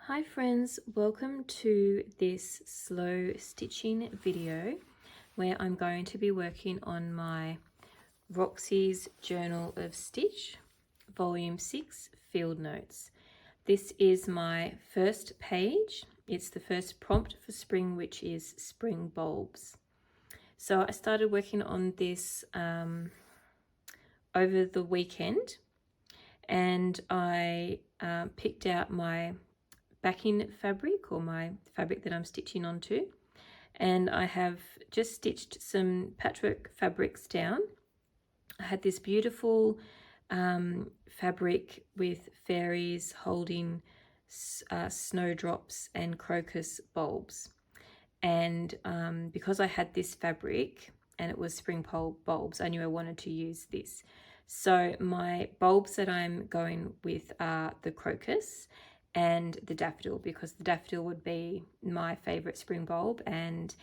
Hi friends, welcome to this slow stitching video where I'm going to be working on my Roxy's Journal of Stitch Volume 6 Field Notes. This is my first page. It's the first prompt for spring, which is spring bulbs. So I started working on this over the weekend, and I picked out my backing fabric, or my fabric that I'm stitching onto, and I have just stitched some patchwork fabrics down. I had this beautiful fabric with fairies holding snowdrops and crocus bulbs, and because I had this fabric and it was spring bulbs, I knew I wanted to use this. So my bulbs that I'm going with are the crocus and the daffodil, because the daffodil would be my favorite spring bulb, and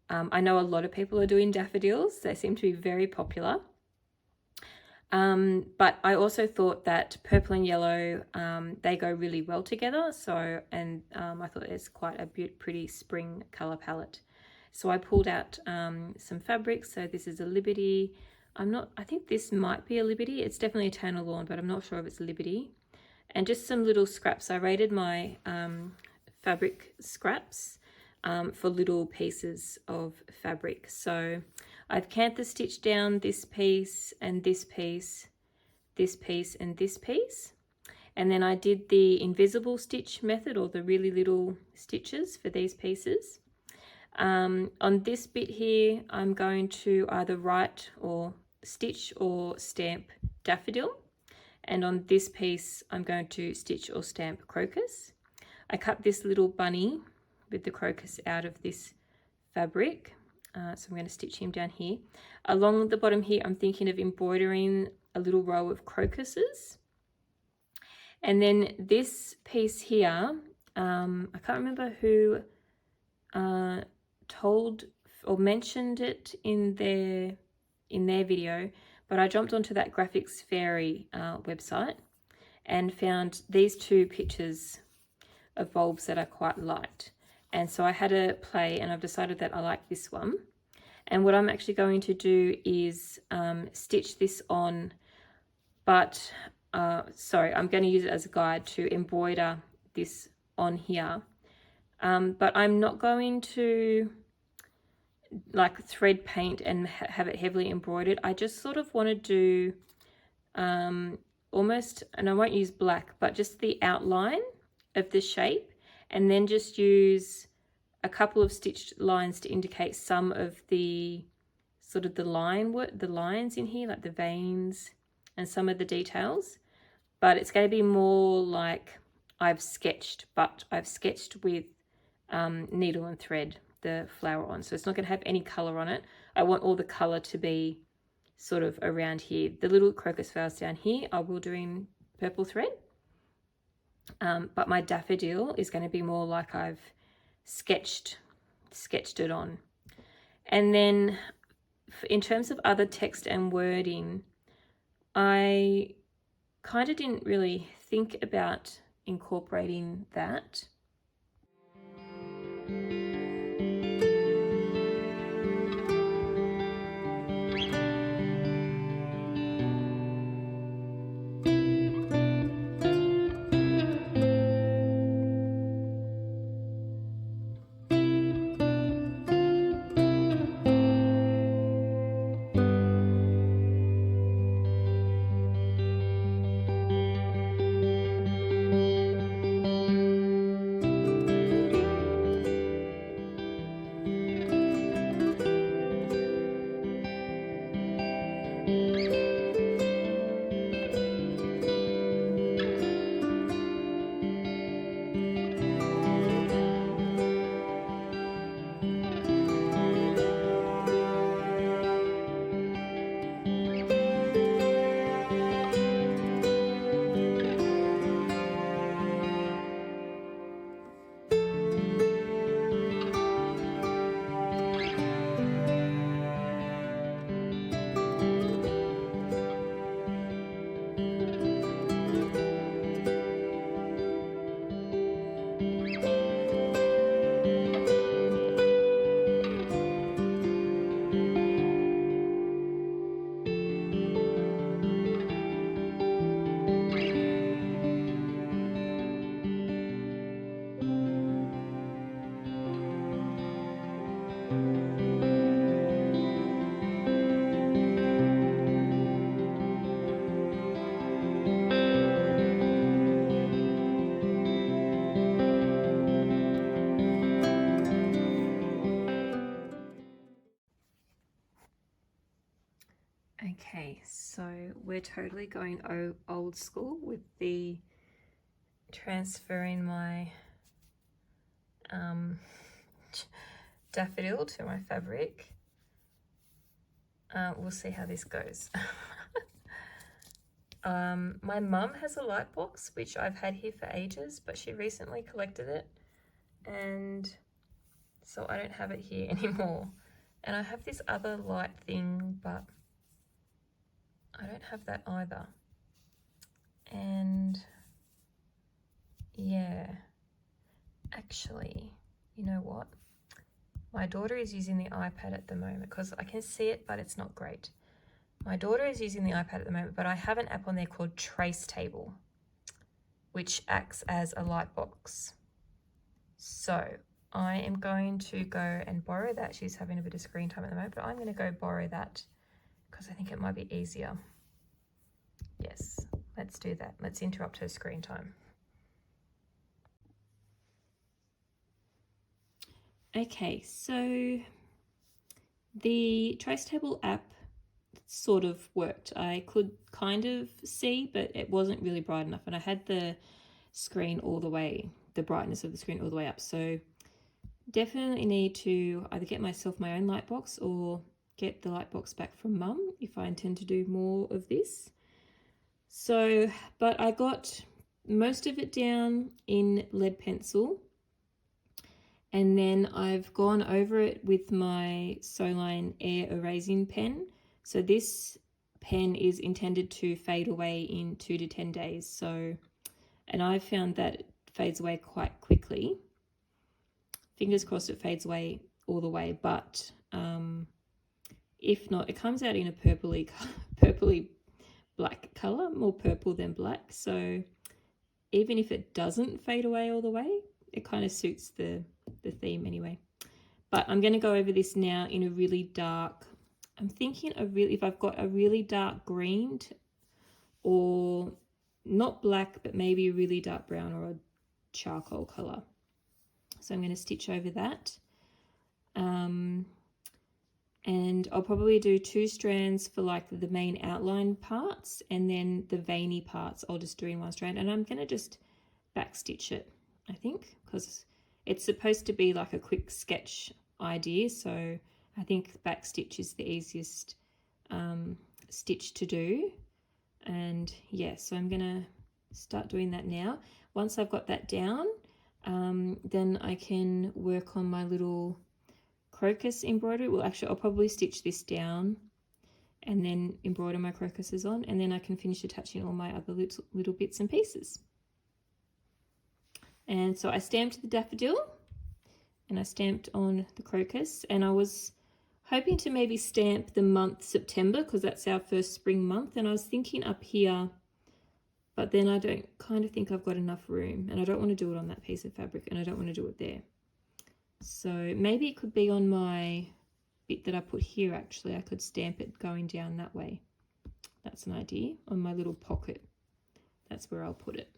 I know a lot of people are doing daffodils. They seem to be very popular. But I also thought that purple and yellow, they go really well together. So, and I thought it's quite a pretty spring color palette. So I pulled out some fabrics. So this is a Liberty. I think this might be a Liberty. It's definitely a Tanner Lawn, but I'm not sure if it's Liberty. And just some little scraps. I rated my fabric scraps for little pieces of fabric. So I've cantha stitched down this piece and this piece, this piece and this piece. And then I did the invisible stitch method, or the really little stitches for these pieces. On this bit here, I'm going to either write or stitch or stamp daffodil. And on this piece, I'm going to stitch or stamp crocus. I cut this little bunny with the crocus out of this fabric. So I'm going to stitch him down here. Along the bottom here, I'm thinking of embroidering a little row of crocuses. And then this piece here, I can't remember who told or mentioned it in their video, but I jumped onto that Graphics Fairy website and found these two pictures of bulbs that I quite liked. And so I had a play, and I've decided that I like this one. And what I'm actually going to do is stitch this on, but sorry, I'm going to use it as a guide to embroider this on here. But I'm not going to like thread paint and have it heavily embroidered. I just sort of want to do almost, and I won't use black, but just the outline of the shape, and then just use a couple of stitched lines to indicate some of the sort of the lines in here, like the veins and some of the details. But it's going to be more like I've sketched, but I've sketched with needle and thread the flower on, so it's not going to have any color on it. I want all the color to be sort of around here. The little crocus flowers down here I will do in purple thread, but my daffodil is going to be more like I've sketched it on. And then in terms of other text and wording, I kind of didn't really think about incorporating that. So we're totally going old school with the transferring my daffodil to my fabric. We'll see how this goes. My mum has a light box, which I've had here for ages, but she recently collected it, and so I don't have it here anymore. And I have this other light thing, but I don't have that either. And yeah, actually, you know what? My daughter is using the iPad at the moment because I can see it, but it's not great. My daughter is using the iPad at the moment, but I have an app on there called Trace Table, which acts as a light box. So I am going to go and borrow that. She's having a bit of screen time at the moment, but I'm going to go borrow that because I think it might be easier. Yes, let's do that. Let's interrupt her screen time. Okay, so the Trace Table app sort of worked. I could kind of see, but it wasn't really bright enough, and I had the screen all the way, the brightness of the screen all the way up. So definitely need to either get myself my own light box or get the light box back from mum if I intend to do more of this. So, but I got most of it down in lead pencil, and then I've gone over it with my Soline Air Erasing pen. So this pen is intended to fade away in 2 to 10 days. So, and I've found that it fades away quite quickly. Fingers crossed it fades away all the way, but if not, it comes out in a purpley black color, more purple than black. So even if it doesn't fade away all the way, it kind of suits the theme anyway. But I'm going to go over this now in a really dark, I'm thinking if I've got a really dark green or not black, but maybe a really dark brown or a charcoal color. So I'm going to stitch over that. And I'll probably do 2 strands for like the main outline parts, and then the veiny parts I'll just do in 1 strand, and I'm going to just back stitch it, I think, because it's supposed to be like a quick sketch idea, so I think back stitch is the easiest stitch to do. And yeah, so I'm going to start doing that now. Once I've got that down, then I can work on my little crocus embroidery. Well, actually, I'll probably stitch this down and then embroider my crocuses on, and then I can finish attaching all my other little bits and pieces. And so I stamped the daffodil and I stamped on the crocus, and I was hoping to maybe stamp the month September because that's our first spring month, and I was thinking up here, but then I don't kind of think I've got enough room, and I don't want to do it on that piece of fabric, and I don't want to do it there. So maybe it could be on my bit that I put here. Actually, I could stamp it going down that way. That's an idea. On my little pocket, that's where I'll put it.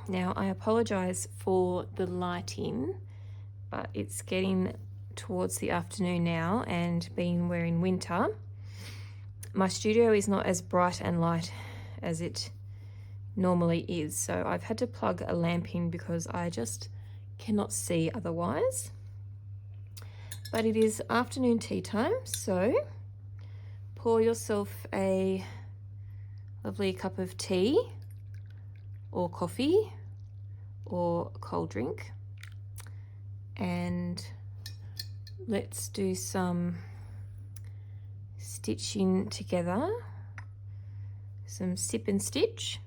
Now I apologise for the lighting, but it's getting towards the afternoon now, and being we're in winter, my studio is not as bright and light as it normally is, so I've had to plug a lamp in because I just cannot see otherwise. But it is afternoon tea time, so pour yourself a lovely cup of tea or coffee or a cold drink, and let's do some stitching together, some sip and stitch.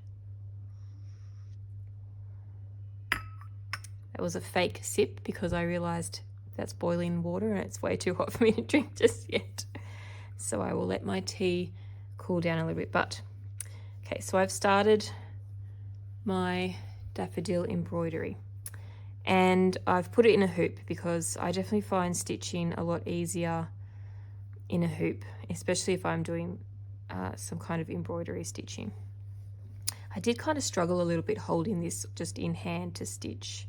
That was a fake sip because I realized that's boiling water and it's way too hot for me to drink just yet. So I will let my tea cool down a little bit. But okay, so I've started my daffodil embroidery, and I've put it in a hoop because I definitely find stitching a lot easier in a hoop, especially if I'm doing some kind of embroidery stitching. I did kind of struggle a little bit holding this just in hand to stitch.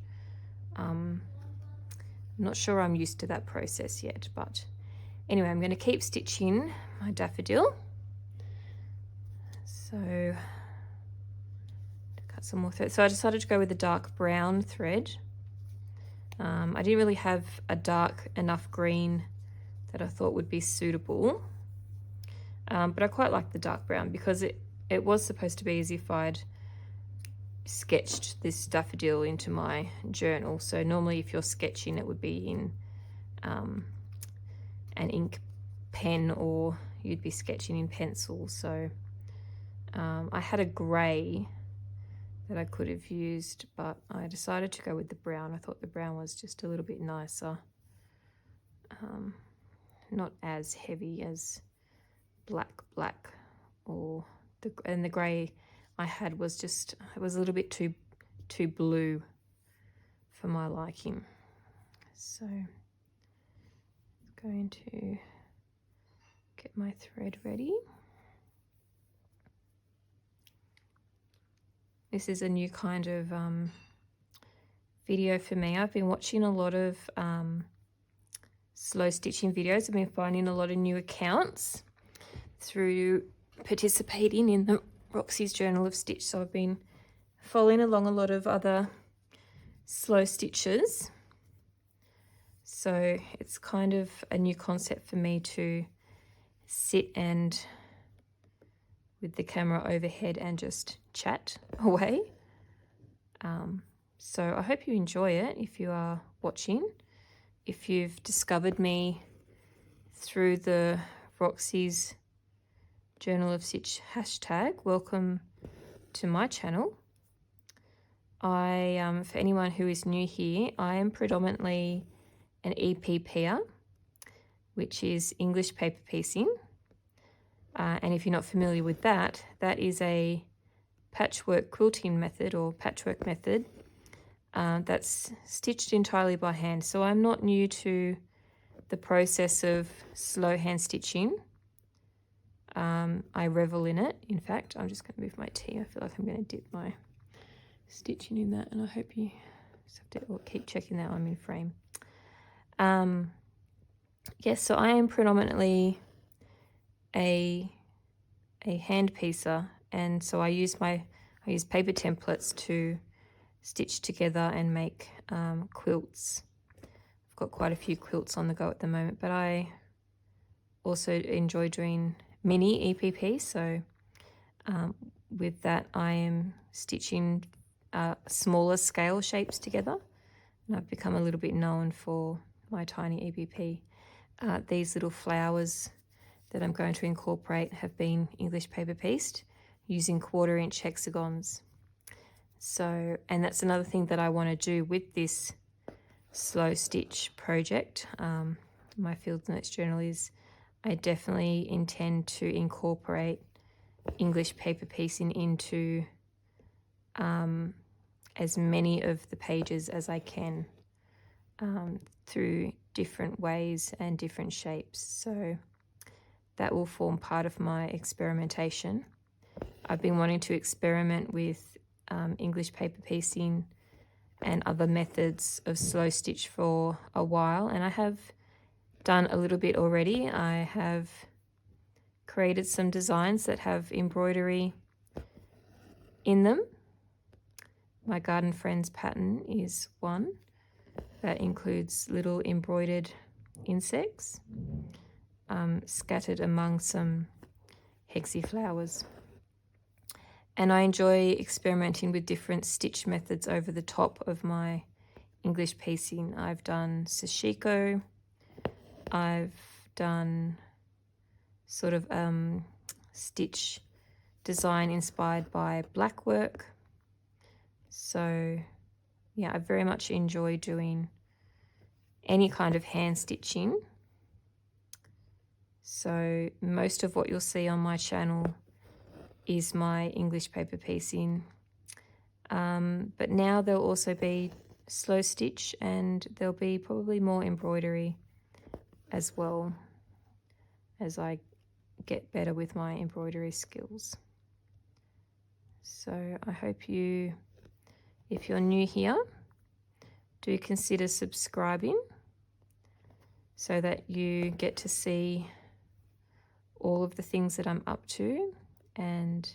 I'm not sure I'm used to that process yet, but anyway, I'm going to keep stitching my daffodil. So cut some more thread. So I decided to go with the dark brown thread. I didn't really have a dark enough green that I thought would be suitable, but I quite like the dark brown because it was supposed to be as if I'd sketched this daffodil into my journal. So normally if you're sketching, it would be in an ink pen, or you'd be sketching in pencil. So I had a grey that I could have used, but I decided to go with the brown. I thought the brown was just a little bit nicer, not as heavy as black, or the grey I had was just, it was a little bit too blue for my liking. So I'm going to get my thread ready. This is a new kind of video for me. I've been watching a lot of slow stitching videos. I've been finding a lot of new accounts through participating in the Roxy's Journal of Stitch. So I've been following along a lot of other slow stitchers. So it's kind of a new concept for me to sit and with the camera overhead and just chat away. So I hope you enjoy it if you are watching. If you've discovered me through the Roxy's Journal of Stitch hashtag, welcome to my channel. For anyone who is new here, I am predominantly an EPPer, which is English paper piecing. And if you're not familiar with that, that is a patchwork quilting method or patchwork method that's stitched entirely by hand. So I'm not new to the process of slow hand stitching. I revel in it. In fact, I'm just going to move my tea. I feel like I'm going to dip my stitching in that, and I hope you just have to keep checking that I'm in frame. Yes, so I am predominantly a hand piecer, and so I use paper templates to stitch together and make quilts. I've got quite a few quilts on the go at the moment, but I also enjoy doing mini EPP. So with that, I am stitching smaller scale shapes together, and I've become a little bit known for my tiny EPP. These little flowers that I'm going to incorporate have been English paper pieced using 1/4 inch hexagons. So, and that's another thing that I want to do with this slow stitch project. My Field Notes journal is, I definitely intend to incorporate English paper piecing into as many of the pages as I can through different ways and different shapes. So that will form part of my experimentation. I've been wanting to experiment with English paper piecing and other methods of slow stitch for a while, and I have done a little bit already. I have created some designs that have embroidery in them. My Garden Friends pattern is one that includes little embroidered insects scattered among some hexy flowers. And I enjoy experimenting with different stitch methods over the top of my English piecing. I've done sashiko, I've done sort of stitch design inspired by black work. So yeah, I very much enjoy doing any kind of hand stitching. So most of what you'll see on my channel is my English paper piecing. But now there'll also be slow stitch, and there'll be probably more embroidery as well as I get better with my embroidery skills. So I hope you, if you're new here, do consider subscribing so that you get to see all of the things that I'm up to. And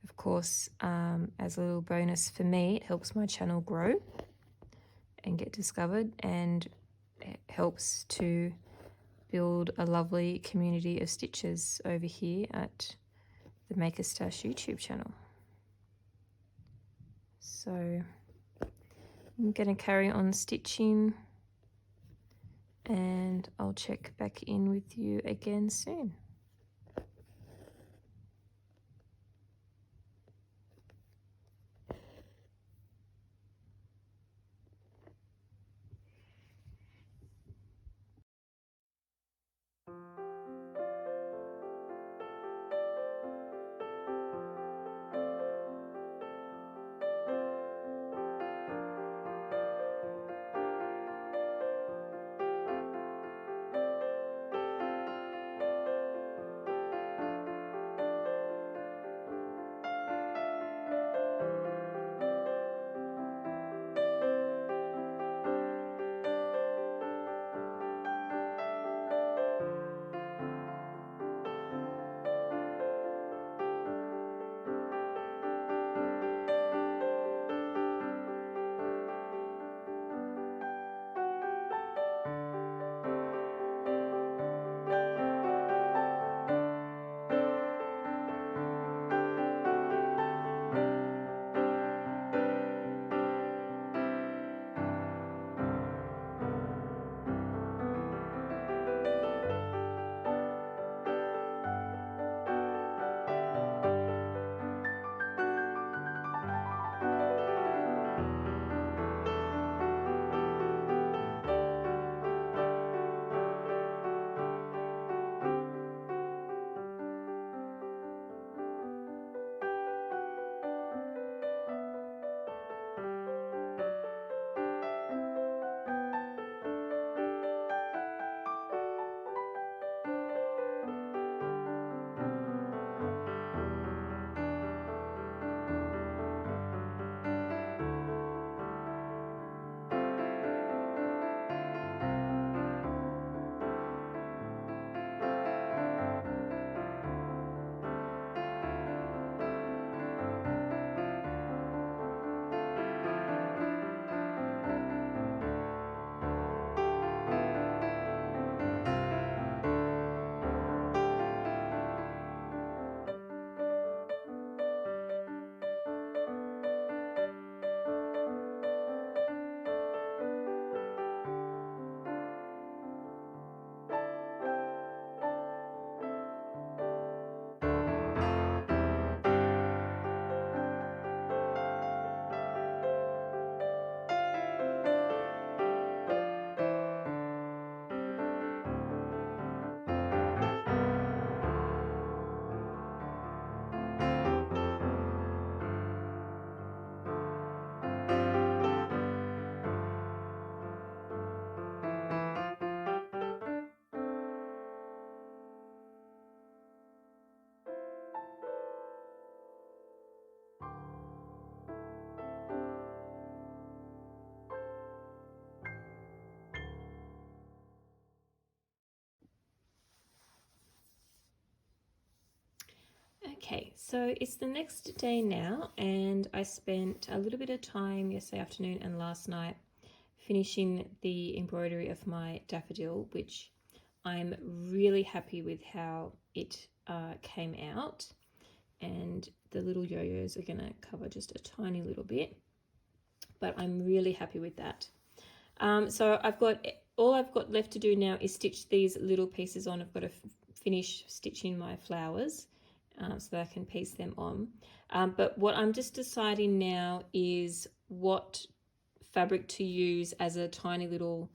of course, as a little bonus for me, it helps my channel grow and get discovered, and it helps to build a lovely community of stitchers over here at the Maker Stash YouTube channel. So I'm going to carry on stitching, and I'll check back in with you again soon. Okay, so it's the next day now, and I spent a little bit of time yesterday afternoon and last night finishing the embroidery of my daffodil, which I'm really happy with how it came out. And the little yo-yos are going to cover just a tiny little bit, but I'm really happy with that. So all I've got left to do now is stitch these little pieces on. I've got to finish stitching my flowers so that I can piece them on. But what I'm just deciding now is what fabric to use as a tiny little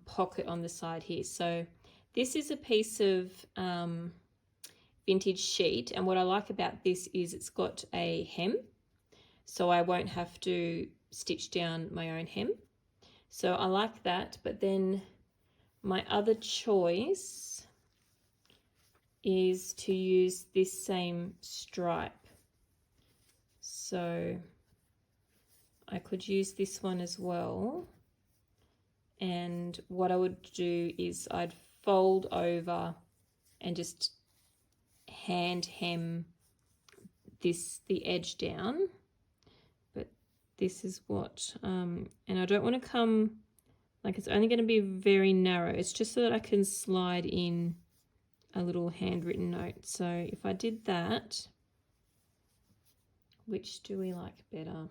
pocket on the side here. So this is a piece of vintage sheet, and what I like about this is it's got a hem, so I won't have to stitch down my own hem. So I like that, but then my other choice is to use this same stripe. So I could use this one as well. And what I would do is I'd fold over and just hand hem the edge down. But this is what, and I don't want to come, like it's only going to be very narrow. It's just so that I can slide in a little handwritten note. So if I did that, which do we like better?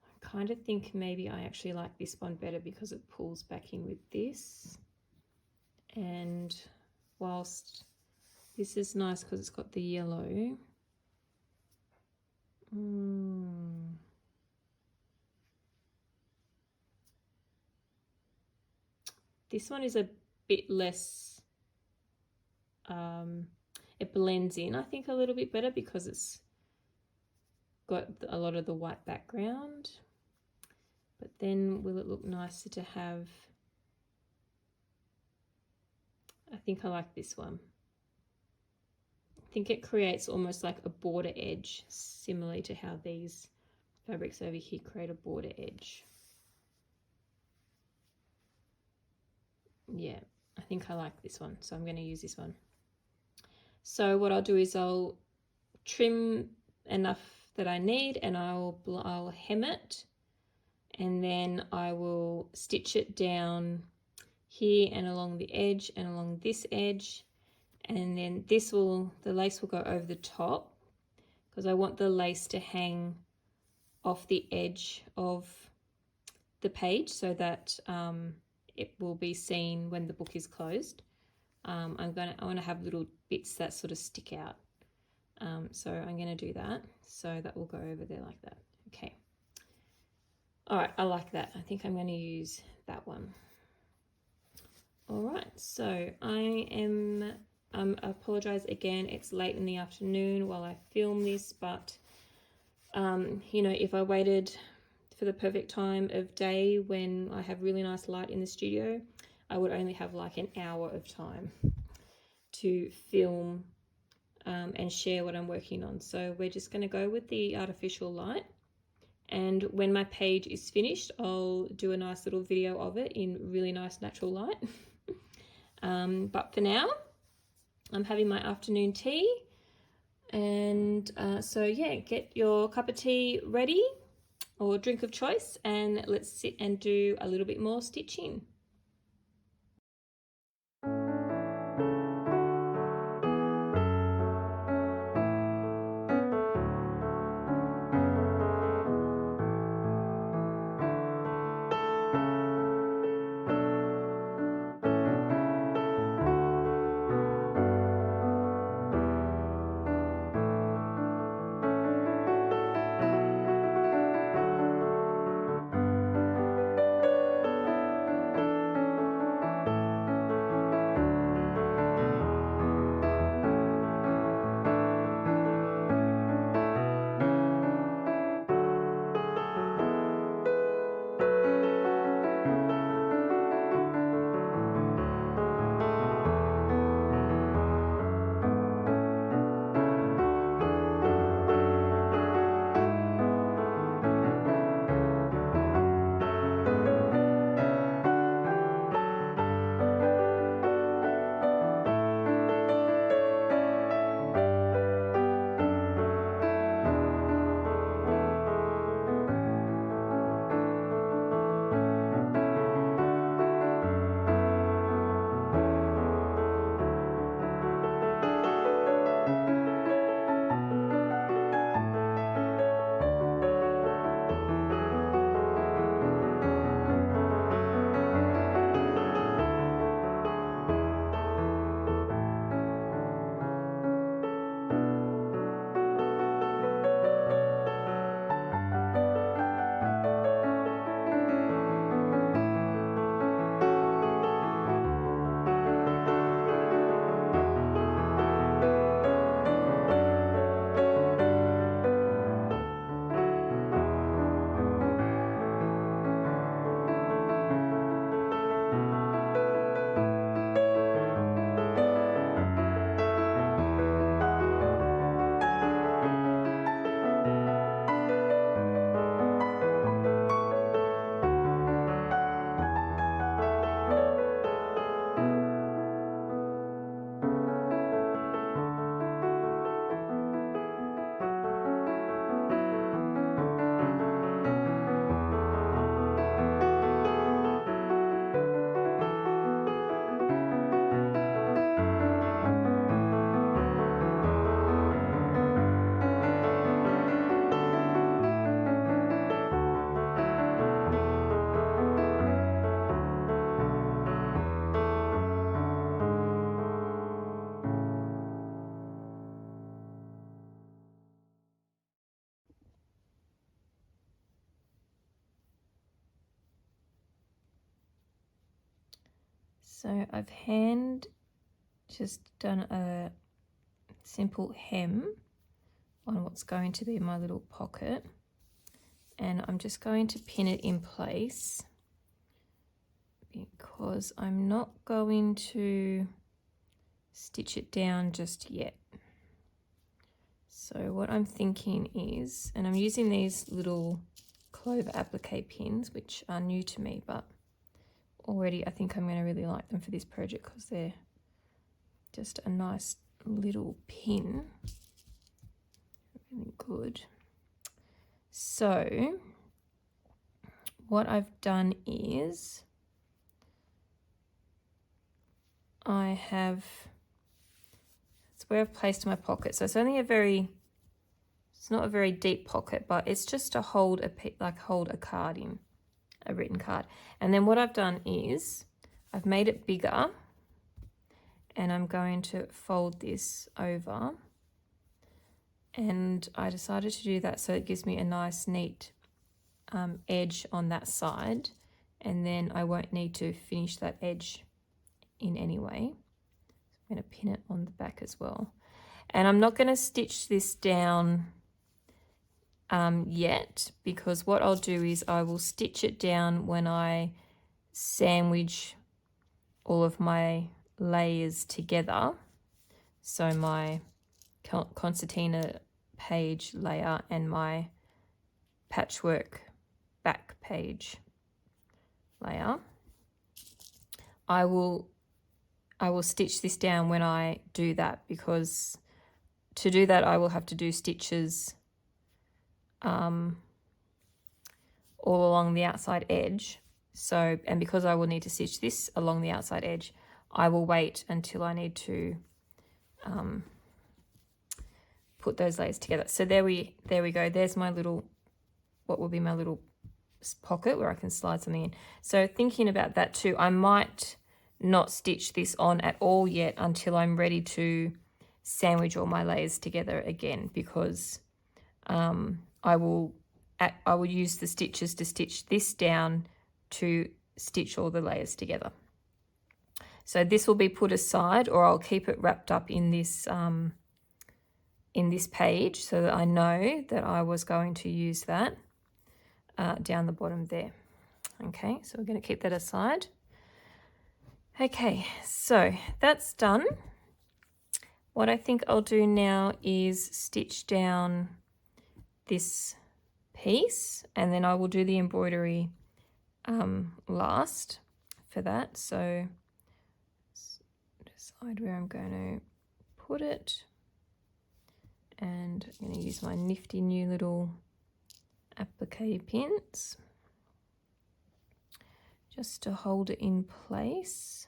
I kind of think maybe I actually like this one better because it pulls back in with this. And whilst this is nice because it's got the yellow, this one is a bit less, it blends in I think a little bit better because it's got a lot of the white background. But then will it look nicer to have? I think I like this one. I think it creates almost like a border edge, similarly to how these fabrics over here create a border edge. Yeah, I think I like this one, so I'm going to use this one. So what I'll do is I'll trim enough that I need, and I'll hem it, and then I will stitch it down here and along the edge and along this edge, and then the lace will go over the top because I want the lace to hang off the edge of the page so that it will be seen when the book is closed. I want to have little bits that sort of stick out. So I'm going to do that. So that will go over there like that. Okay. All right, I like that. I think I'm going to use that one. All right, so I apologize again. It's late in the afternoon while I film this, but you know, if I waited for the perfect time of day when I have really nice light in the studio, I would only have like an hour of time to film and share what I'm working on. So we're just going to go with the artificial light, and when my page is finished, I'll do a nice little video of it in really nice natural light. But for now, I'm having my afternoon tea, and so yeah, get your cup of tea ready or drink of choice, and let's sit and do a little bit more stitching. So I've just done a simple hem on what's going to be my little pocket, and I'm just going to pin it in place because I'm not going to stitch it down just yet. So what I'm thinking is, and I'm using these little clover applique pins, which are new to me, but already I think I'm going to really like them for this project because they're just a nice little pin. Really good. So what I've done is it's where I've placed my pocket. So it's only it's not a very deep pocket, but it's just to hold a card in, a written card. And then what I've done is I've made it bigger, and I'm going to fold this over, and I decided to do that so it gives me a nice neat edge on that side, and then I won't need to finish that edge in any way. I'm going to pin it on the back as well, and I'm not going to stitch this down yet, because what I'll do is I will stitch it down when I sandwich all of my layers together. So my concertina page layer and my patchwork back page layer. I will stitch this down when I do that, because to do that I will have to do stitches all along the outside edge. So, and because I will need to stitch this along the outside edge, I will wait until I need to put those layers together. So there we go. There's my little, what will be my little pocket where I can slide something in. So thinking about that too, I might not stitch this on at all yet until I'm ready to sandwich all my layers together again, because I will use the stitches to stitch this down to stitch all the layers together. So this will be put aside, or I'll keep it wrapped up in this page so that I know that I was going to use that down the bottom there. Okay, so we're going to keep that aside. Okay, so that's done. What I think I'll do now is stitch down this piece, and then I will do the embroidery last for that. So decide where I'm going to put it, and I'm going to use my nifty new little applique pins just to hold it in place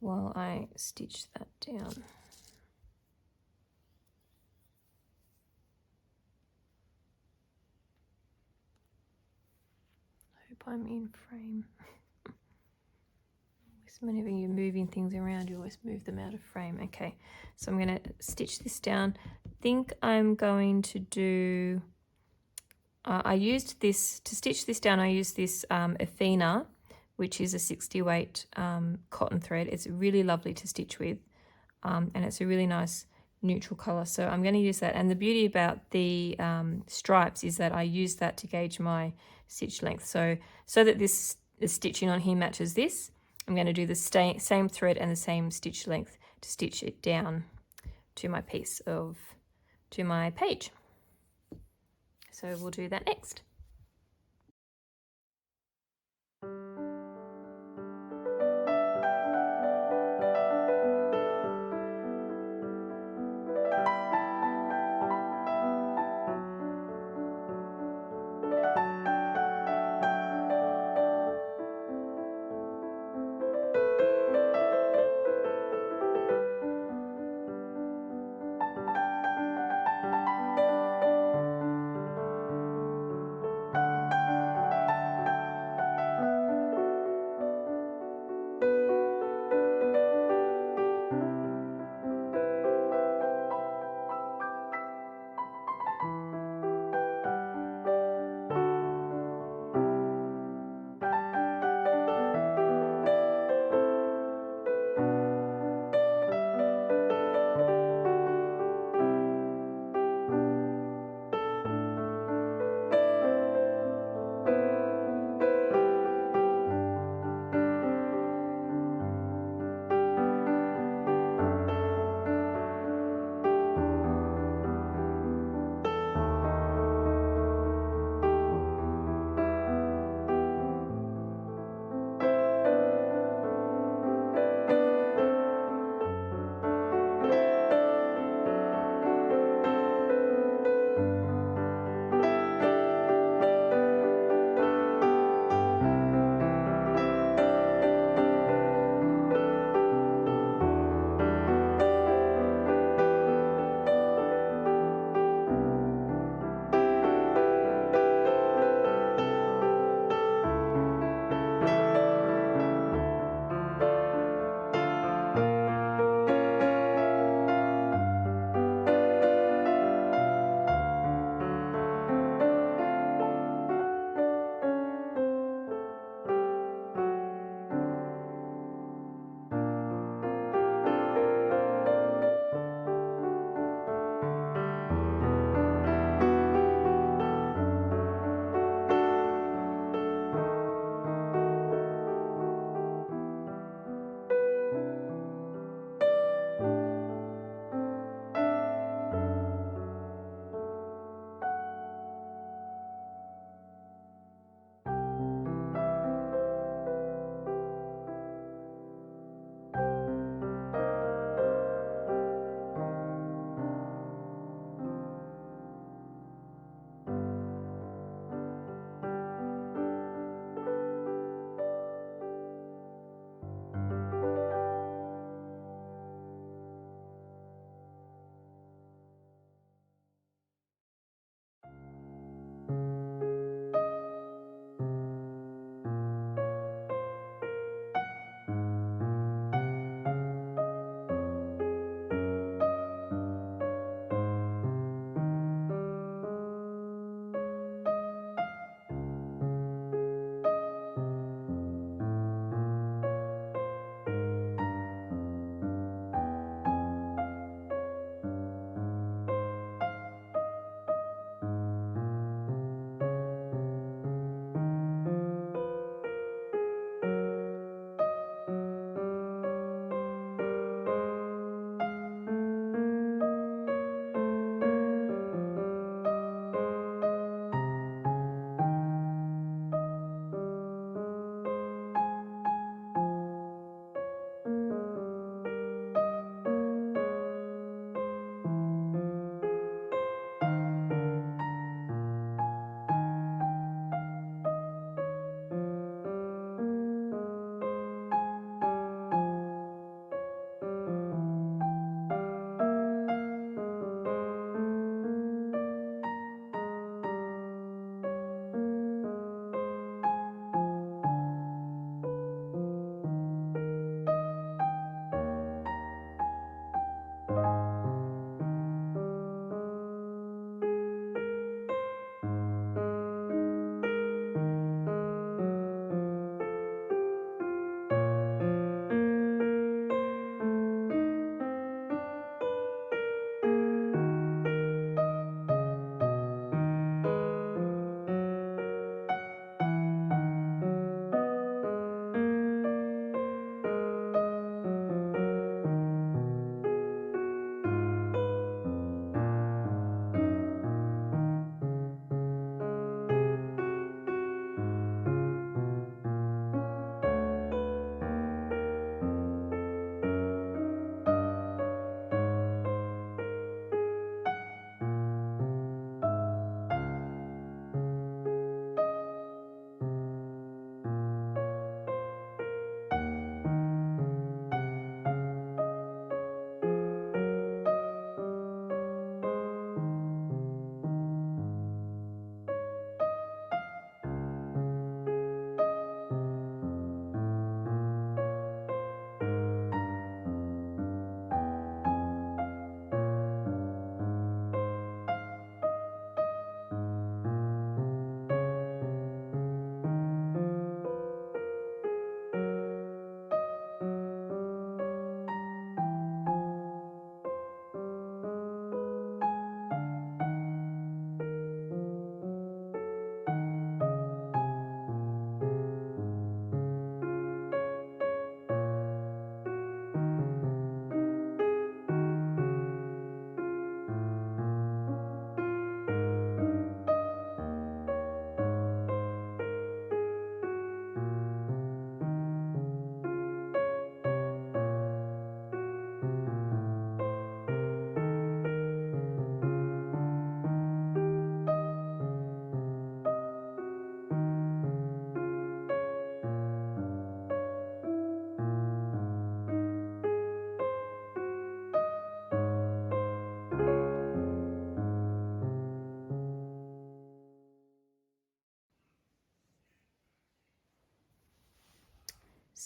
while I stitch that down. Hope I'm in frame. Whenever you're moving things around, you always move them out of frame. Okay, so I'm going to stitch this down. I think I'm going to do, I used this, to stitch this down, I used this Athena, which is a 60 weight cotton thread. It's really lovely to stitch with, and it's a really nice neutral color. So I'm going to use that. And the beauty about the stripes is that I use that to gauge my stitch length. So that this stitching on here matches this, I'm going to do the same thread and the same stitch length to stitch it down to my to my page. So we'll do that next.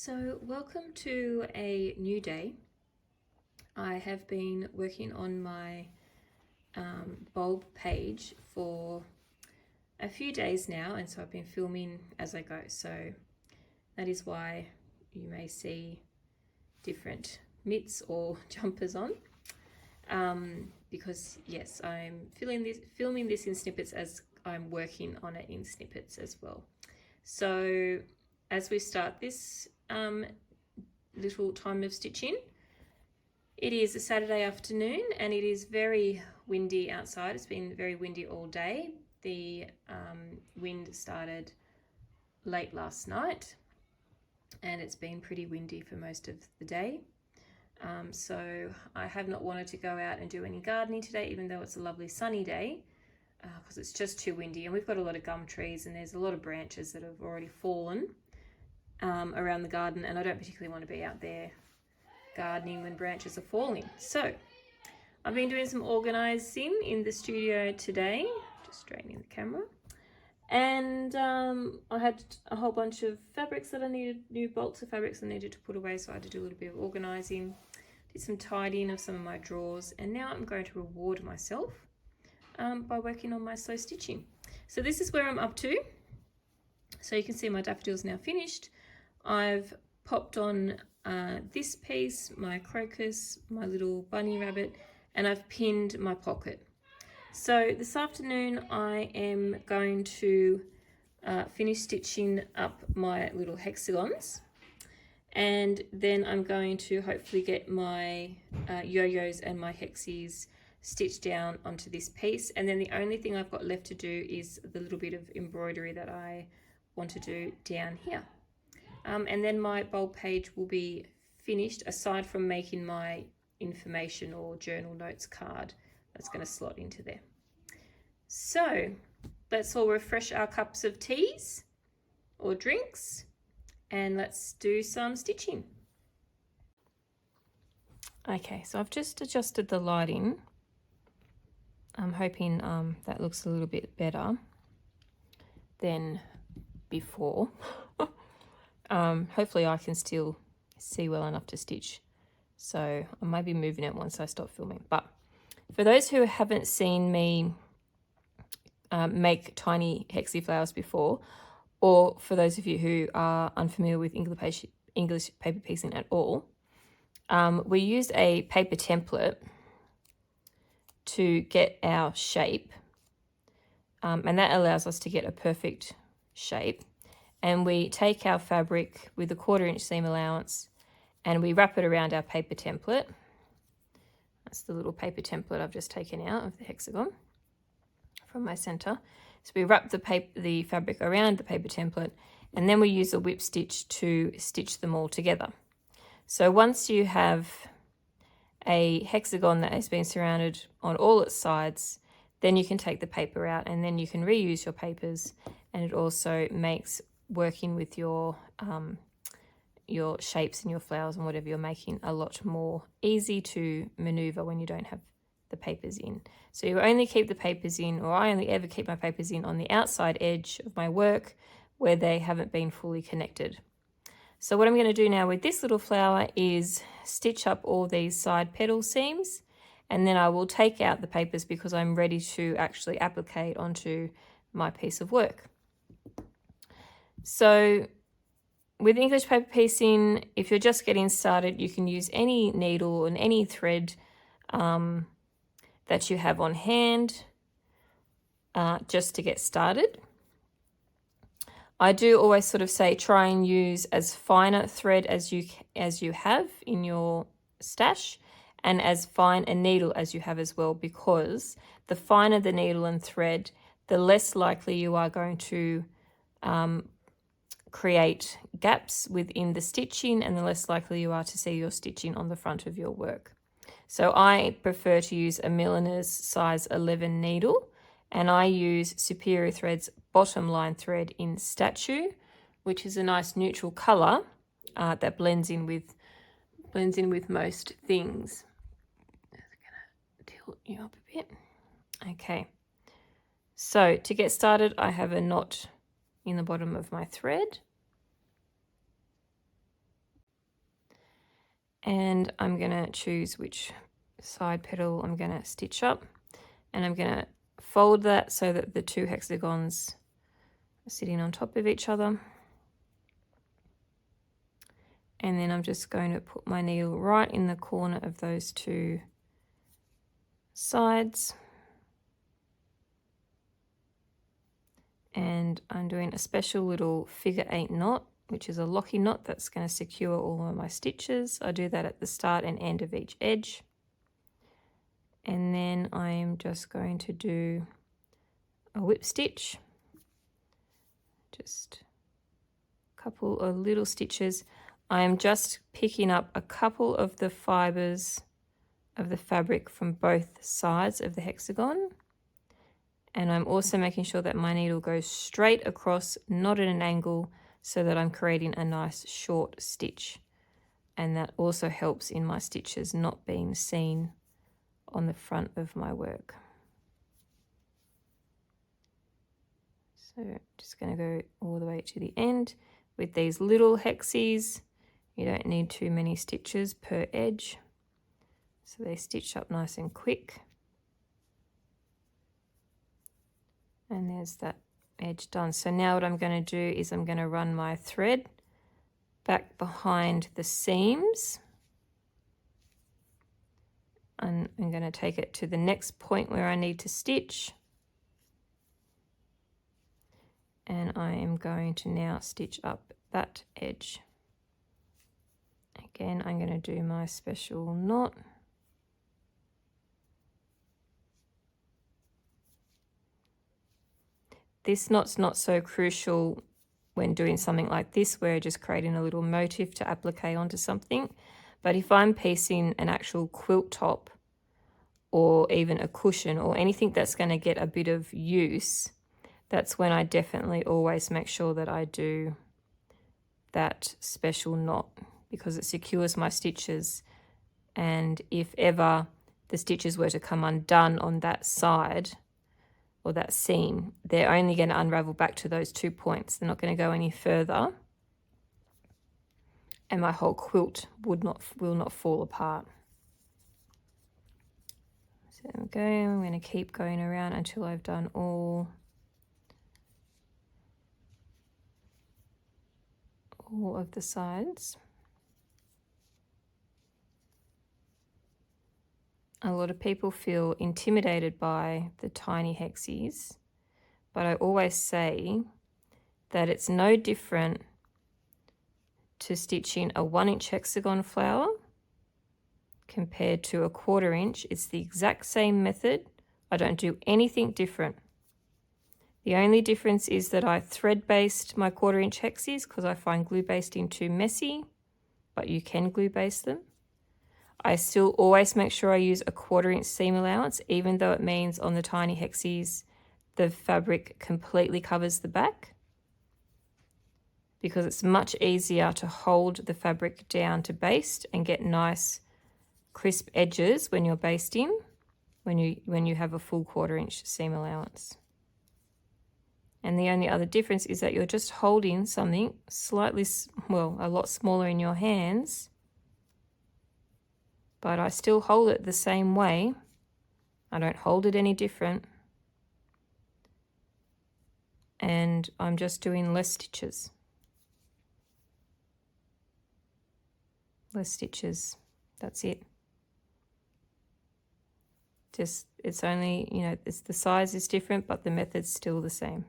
So welcome to a new day. I have been working on my bulb page for a few days now, and so I've been filming as I go. So that is why you may see different mitts or jumpers on, because yes, I'm filming this in snippets as I'm working on it in snippets as well. So as we start this little time of stitching, it is a Saturday afternoon and it is very windy outside. It's been very windy all day. The wind started late last night and it's been pretty windy for most of the day. So I have not wanted to go out and do any gardening today, even though it's a lovely sunny day, because it's just too windy, and we've got a lot of gum trees and there's a lot of branches that have already fallen around the garden, and I don't particularly want to be out there gardening when branches are falling. So I've been doing some organising in the studio today, just straightening the camera, and I had a whole bunch of fabrics that I needed, new bolts of fabrics I needed to put away, so I had to do a little bit of organising, did some tidying of some of my drawers, and now I'm going to reward myself by working on my slow stitching. So this is where I'm up to. So you can see my daffodils now finished. I've popped on this piece, my crocus, my little bunny rabbit, and I've pinned my pocket. So this afternoon I am going to finish stitching up my little hexagons, and then I'm going to hopefully get my yo-yos and my hexies stitched down onto this piece, and then the only thing I've got left to do is the little bit of embroidery that I want to do down here. And then my bulb page will be finished, aside from making my information or journal notes card that's going to slot into there. So let's all refresh our cups of teas or drinks and let's do some stitching. Okay, so I've just adjusted the lighting. I'm hoping that looks a little bit better than before. Hopefully I can still see well enough to stitch, so I might be moving it once I stop filming. But for those who haven't seen me make tiny hexie flowers before, or for those of you who are unfamiliar with English paper piecing at all, we used a paper template to get our shape, and that allows us to get a perfect shape. And we take our fabric with a 1/4 inch seam allowance and we wrap it around our paper template. That's the little paper template I've just taken out of the hexagon from my center. So we wrap the fabric around the paper template, and then we use a whip stitch to stitch them all together. So once you have a hexagon that has been surrounded on all its sides, then you can take the paper out and then you can reuse your papers, and it also makes working with your shapes and your flowers and whatever you're making a lot more easy to maneuver when you don't have the papers in. So you only keep the papers in, or I only ever keep my papers in on the outside edge of my work where they haven't been fully connected. So what I'm going to do now with this little flower is stitch up all these side petal seams, and then I will take out the papers because I'm ready to actually applique onto my piece of work. So with English paper piecing, if you're just getting started, you can use any needle and any thread that you have on hand just to get started. I do always sort of say try and use as fine a thread as you have in your stash, and as fine a needle as you have as well, because the finer the needle and thread, the less likely you are going to create gaps within the stitching, and the less likely you are to see your stitching on the front of your work. So I prefer to use a milliner's size 11 needle, and I use Superior Thread's bottom line thread in Statue, which is a nice neutral colour that blends in with most things. I'm gonna tilt you up a bit. Okay, so to get started, I have a knot in the bottom of my thread. And I'm going to choose which side petal I'm going to stitch up, and I'm going to fold that so that the two hexagons are sitting on top of each other. And then I'm just going to put my needle right in the corner of those two sides. And I'm doing a special little figure 8 knot, which is a locky knot that's going to secure all of my stitches. I do that at the start and end of each edge. And then I'm just going to do a whip stitch, just a couple of little stitches. I'm just picking up a couple of the fibers of the fabric from both sides of the hexagon. And I'm also making sure that my needle goes straight across, not at an angle, so that I'm creating a nice short stitch. And that also helps in my stitches not being seen on the front of my work. So just going to go all the way to the end. With these little hexies, you don't need too many stitches per edge. So they stitch up nice and quick. And there's that edge done. So now what I'm going to do is I'm going to run my thread back behind the seams. And I'm going to take it to the next point where I need to stitch. And I am going to now stitch up that edge. Again, I'm going to do my special knot. This knot's not so crucial when doing something like this, where just creating a little motif to applique onto something. But if I'm piecing an actual quilt top or even a cushion or anything that's going to get a bit of use, that's when I definitely always make sure that I do that special knot, because it secures my stitches. And if ever the stitches were to come undone on that side or that seam, they're only going to unravel back to those 2 points. They're not going to go any further, and my whole quilt will not fall apart. So there we go. I'm going to keep going around until I've done all of the sides. A lot of people feel intimidated by the tiny hexies, but I always say that it's no different to stitching a 1-inch hexagon flower compared to a 1/4 inch. It's the exact same method. I don't do anything different. The only difference is that I thread based my 1/4 inch hexies because I find glue basting too messy, but you can glue baste them. I still always make sure I use a 1/4 inch seam allowance, even though it means on the tiny hexies the fabric completely covers the back, because it's much easier to hold the fabric down to baste and get nice crisp edges when you're basting when you have a full 1/4 inch seam allowance. And the only other difference is that you're just holding something slightly, well, a lot smaller in your hands, but I still hold it the same way. I don't hold it any different. And I'm just doing less stitches. Less stitches, that's it. Just, it's only, it's the size is different, but the method's still the same.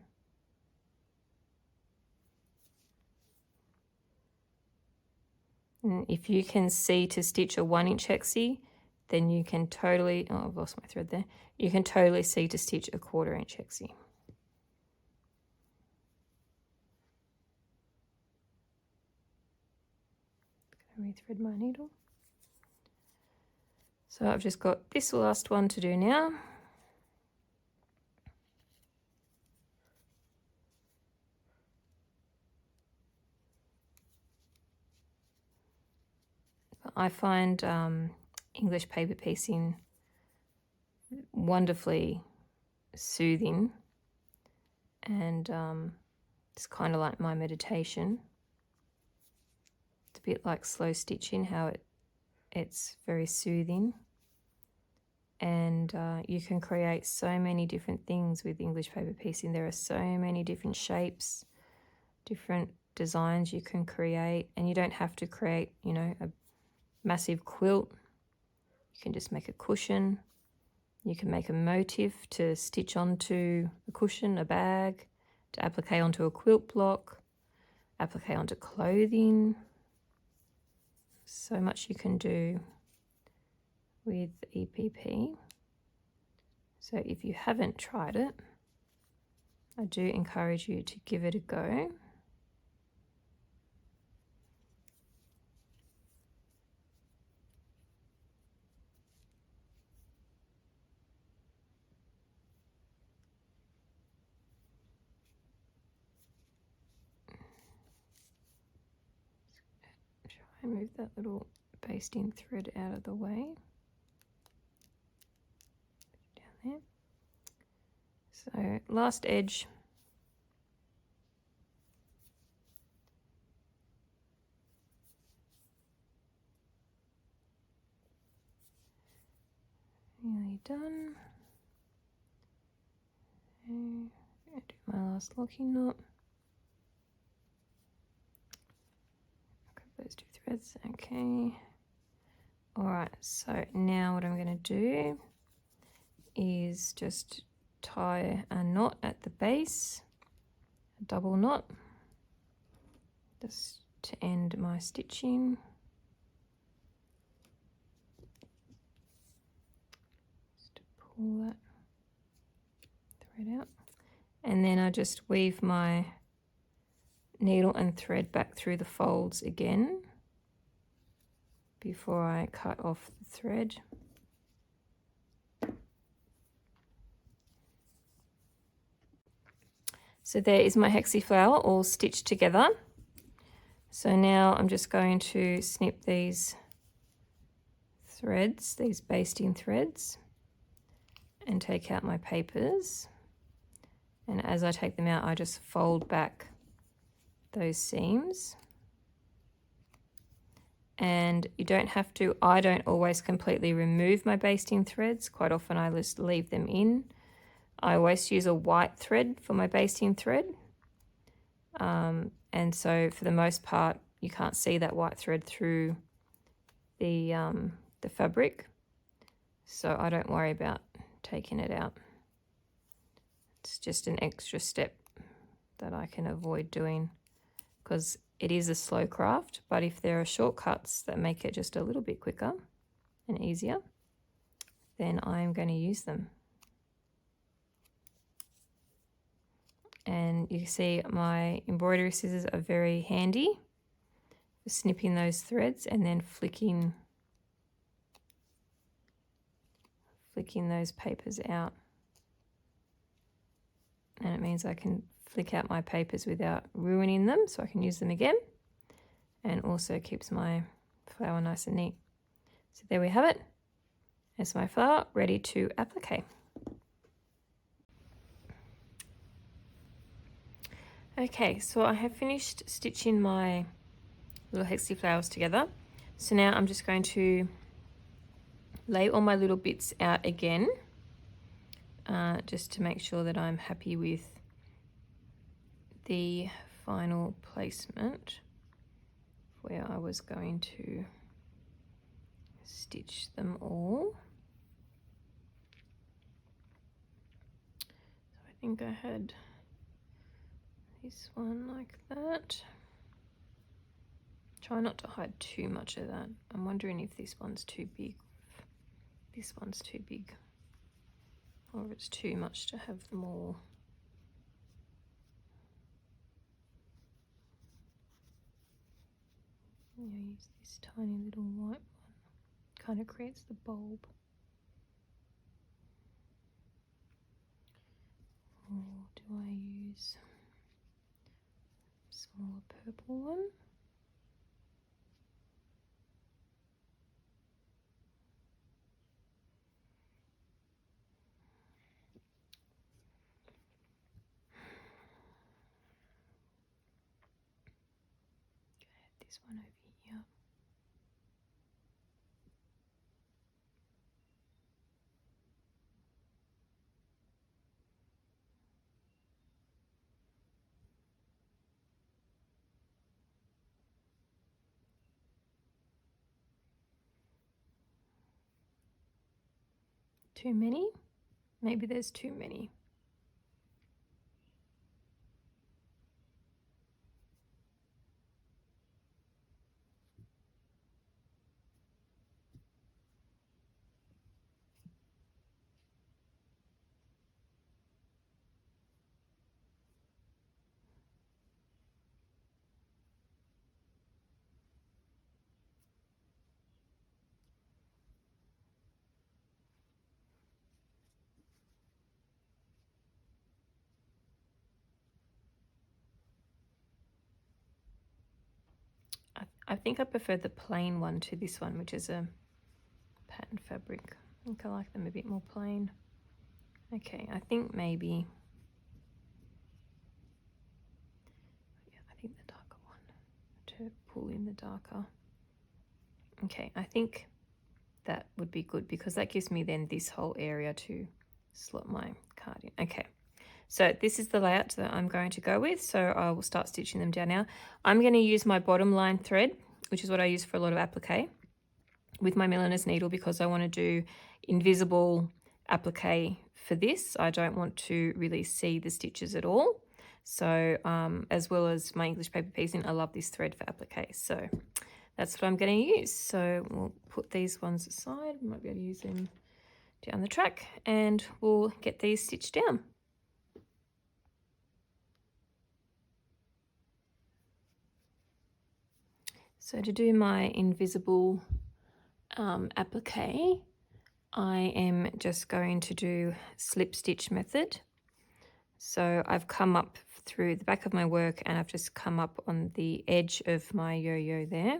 And if you can see to stitch a 1-inch hexie, then you can totally, oh, I've lost my thread there. You can totally see to stitch a 1/4 inch hexie. Rethread my needle. So I've just got this last one to do now. I find English paper piecing wonderfully soothing, and it's kind of like my meditation. It's a bit like slow stitching, how it it's very soothing. And you can create so many different things with English paper piecing. There are so many different shapes, different designs you can create, and you don't have to create, you know, a massive quilt. You can just make a cushion. You can make a motif to stitch onto a cushion, a bag, to applique onto a quilt block, applique onto clothing. So much you can do with EPP. So if you haven't tried it, I do encourage you to give it a go. Try and move that little basting thread out of the way. Down there. So last edge. Nearly done. And do my last locking knot. Grab those two threads. Okay. Alright, so now what I'm going to do is just tie a knot at the base, a double knot, just to end my stitching. Just to pull that thread out. And then I just weave my needle and thread back through the folds again before I cut off the thread. So there is my hexie flower all stitched together. So now I'm just going to snip these threads, these basting threads, and take out my papers. And as I take them out, I just fold back those seams. And you don't have to, I don't always completely remove my basting threads. Quite often I just leave them in. I always use a white thread for my basting thread. And so for the most part, you can't see that white thread through the fabric. So I don't worry about taking it out. It's just an extra step that I can avoid doing because it is a slow craft, but if there are shortcuts that make it just a little bit quicker and easier, then I'm going to use them. And you see my embroidery scissors are very handy for snipping those threads and then flicking those papers out. And it means I can flick out my papers without ruining them, so I can use them again, and also keeps my flower nice and neat. So there we have it. There's my flower ready to applique. Okay, so I have finished stitching my little hexie flowers together. So now I'm just going to lay all my little bits out again, just to make sure that I'm happy with the final placement where I was going to stitch them all. So I think I had this one like that. Try not to hide too much of that. I'm wondering if this one's too big. This one's too big, or if it's too much to have them all. Yeah, use this tiny little white one. Kind of creates the bulb. Or do I use a smaller purple one? This one over here. too many? Maybe there's too many. I think I prefer the plain one to this one, which is a pattern fabric. I think I like them a bit more plain. Okay, I think maybe, yeah, I think the darker one to pull in the darker. Okay, I think that would be good because that gives me then this whole area to slot my card in. Okay, so this is the layout that I'm going to go with. So I will start stitching them down now. I'm going to use my bottom line thread, which is what I use for a lot of applique, with my milliner's needle because I want to do invisible applique for this. I don't want to really see the stitches at all. So as well as my English paper piecing, I love this thread for applique. So that's what I'm going to use. So we'll put these ones aside. We might be able to use them down the track and we'll get these stitched down. So to do my invisible applique, I am just going to do slip stitch method. So I've come up through the back of my work and I've just come up on the edge of my yo-yo there.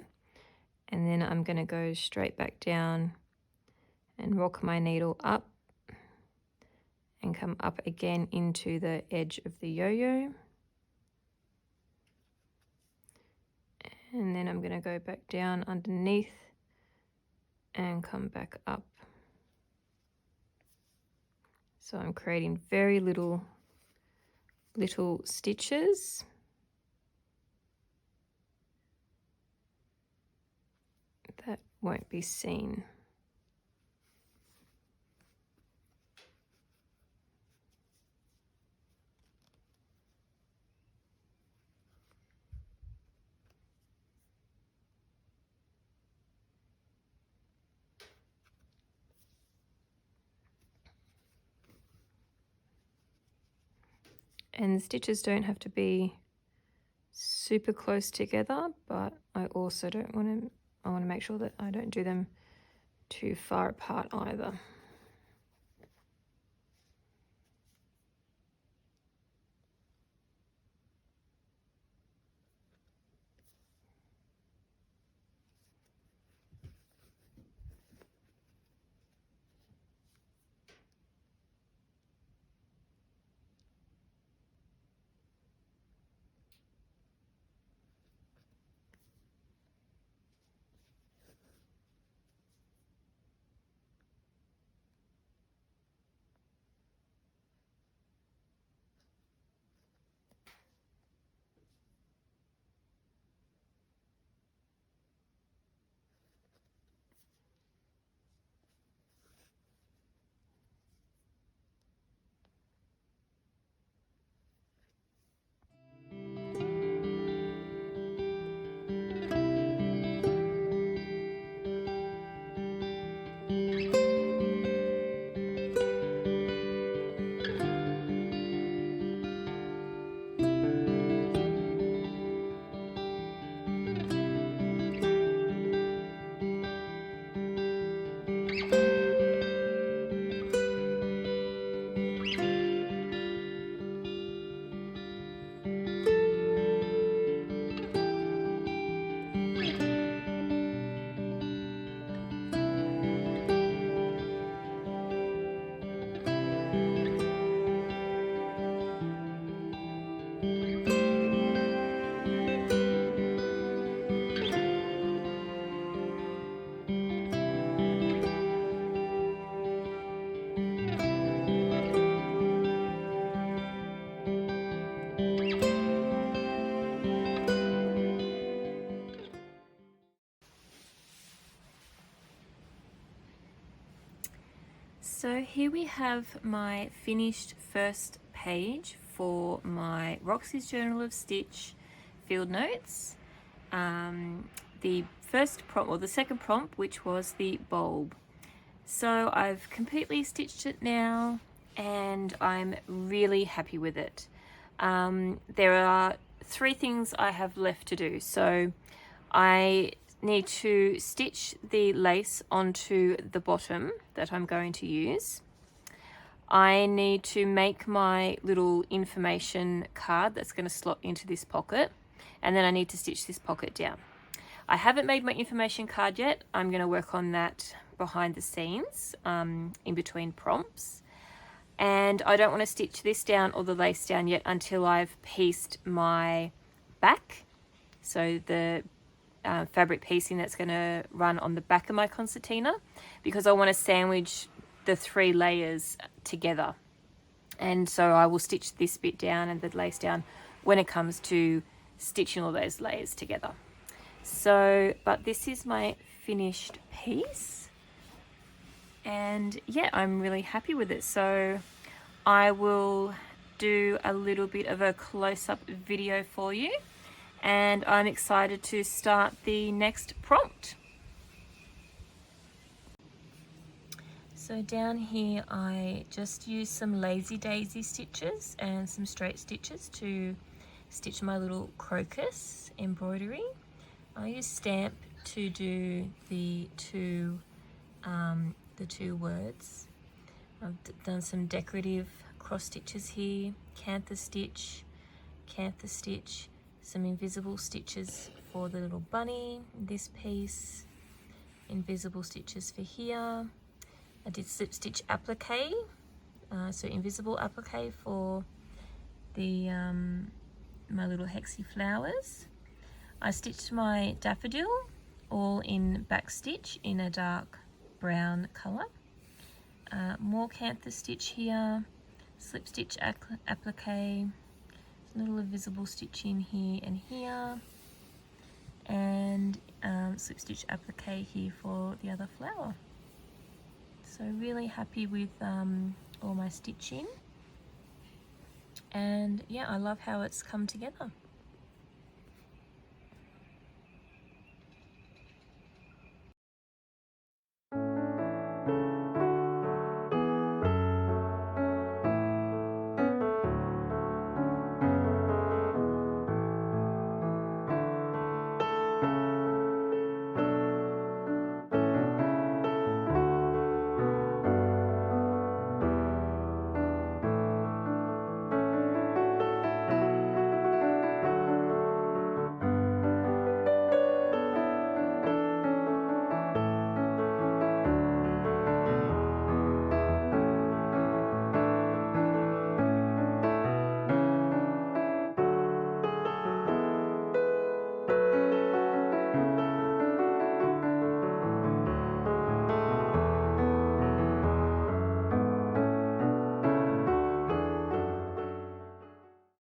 And then I'm going to go straight back down and rock my needle up and come up again into the edge of the yo-yo. And then I'm going to go back down underneath and come back up. So I'm creating very little stitches. That won't be seen. And the stitches don't have to be super close together, but I also don't want to, I want to make sure that I don't do them too far apart either. So here we have my finished first page for my Roxy's Journal of Stitch field notes. The first prompt, or the second prompt, which was the bulb. So I've completely stitched it now and I'm really happy with it. There are 3 things I have left to do. So I need to stitch the lace onto the bottom that I'm going to use. I need to make my little information card that's going to slot into this pocket, and then I need to stitch this pocket down. I haven't made my information card yet. I'm going to work on that behind the scenes, in between prompts. And I don't want to stitch this down or the lace down yet until I've pieced my back. So the fabric piecing that's going to run on the back of my concertina, because I want to sandwich the 3 layers together. And so I will stitch this bit down and the lace down when it comes to stitching all those layers together. So, but this is my finished piece, and yeah, I'm really happy with it. So I will do a little bit of a close-up video for you, and I'm excited to start the next prompt. So down here I just used some lazy daisy stitches and some straight stitches to stitch my little crocus embroidery. I use stamp to do the two words. I've done some decorative cross stitches here, cantha stitch, some invisible stitches for the little bunny, this piece, invisible stitches for here. I did slip stitch applique, so invisible applique for the my little hexy flowers. I stitched my daffodil all in back stitch in a dark brown colour. More cantha stitch here, slip stitch applique, a little invisible stitch in here and here, and slip stitch applique here for the other flower. So really happy with all my stitching, and yeah, I love how it's come together.